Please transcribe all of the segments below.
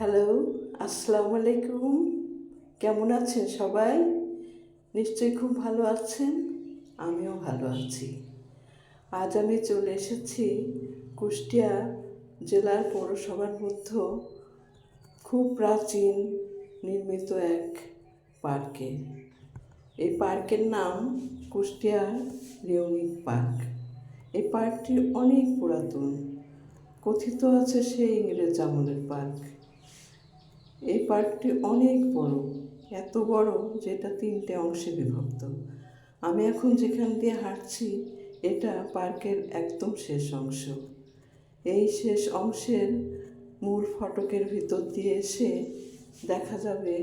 Hello, আসসালামু আলাইকুম। কেমন আছেন সবাই? নিশ্চয়ই খুব ভালো আছেন। আমিও ভালো আছি। আজ আমি চলে এসেছি কুষ্টিয়া জেলার পৌরসভার মধ্যে খুব প্রাচীন নির্মিত এক পার্কে। এই পার্কের নাম কুষ্টিয়া রেউনিক পার্ক। এই পার্কটি অনেক পুরাতন। কথিত আছে সেই ইংরেজ আমলের পার্ক। এই পার্কটি অনেক বড়, এত বড় যে এটা 3টে অংশে বিভক্ত। আমি এখন যেখান দিয়ে হাঁটছি এটা পার্কের একদম শেষ অংশ। এই শেষ অংশের মূল ফটকের ভিতর দিয়ে এসে দেখা যাবে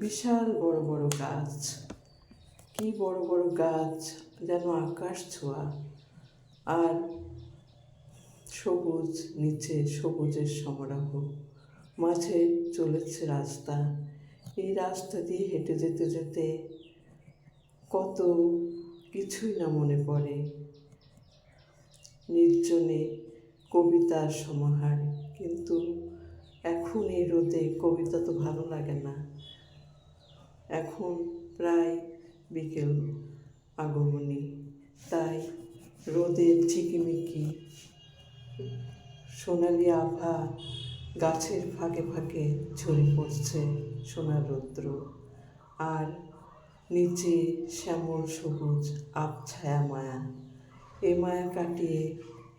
বিশাল বড় বড় গাছ। কি বড় বড় গাছ, যেন আকাশ ছোঁয়া। আর সবুজ, নিচে সবুজের সমারোহ, মাঝে চলেছে রাস্তা। এই রাস্তা দিয়ে হেঁটে যেতে যেতে কত কিছুই না মনে পড়ে। নির্জনে কবিতার সমাহার, কিন্তু এখন এই রোদে কবিতা তো ভালো লাগে না। এখন প্রায় বিকেল আগমনী, তাই রোদের ঝিকিমিকি সোনালি আভা গাছের ফাঁকে ফাঁকে ঝরে পড়ছে সোনার রৌদ্র। আর নিচে শ্যামল সবুজ আবছায়া মায়া। এ মায়া কাটিয়ে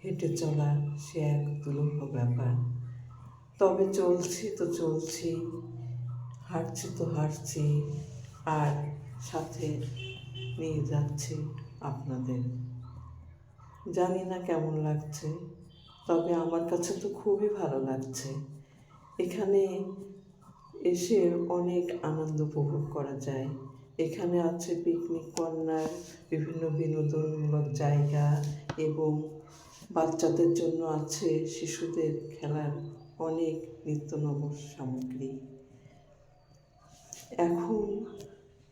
হেঁটে চলা সে এক দুরূহ ব্যাপার। তবে চলছি তো চলছি, হাঁটছি তো হাঁটছি, আর সাথে নিয়ে যাচ্ছি আপনাদের। জানি না কেমন লাগছে, তবে আমার কাছে তো খুবই ভালো লাগছে। এখানে এসে অনেক আনন্দ উপভোগ করা যায়। এখানে আছে পিকনিক কর্নার, বিভিন্ন বিনোদনমূলক জায়গা, এবং বাচ্চাদের জন্য আছে শিশুদের খেলার অনেক নিত্য নব সামগ্রী। এখন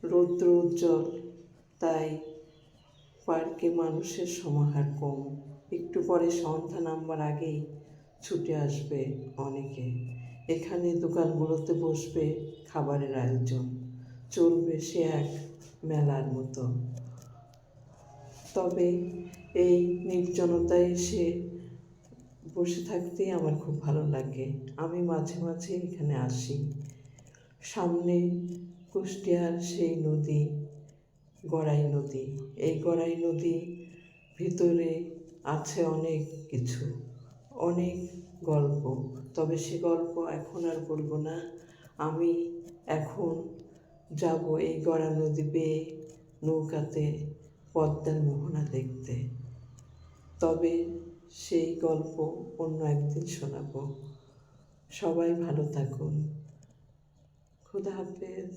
রৌদ্র উজ্জ্বল, তাই পার্কে মানুষের সমাহার কম। একটু পরে সন্ধ্যা নামবার আগেই ছুটে আসবে অনেকে। এখানে দোকানগুলোতে বসবে খাবারের আয়োজন, চলবে সে এক মেলার মতো। তবে এই নির্জনতায় এসে বসে থাকতেই আমার খুব ভালো লাগে। আমি মাঝে মাঝে এখানে আসি। সামনে কুষ্টিয়ার সেই নদী, গড়াই নদী। এই গড়াই নদী ভিতরে আছে অনেক কিছু, অনেক গল্প। তবে সে গল্প এখন আর বলবো না। আমি এখন যাব এই গড়া নদী বেয়ে নৌকাতে পদ্মার মোহনা দেখতে। তবে সেই গল্প অন্য একদিন শোনাবো। সবাই ভালো থাকুন। খুদা হাফেজ।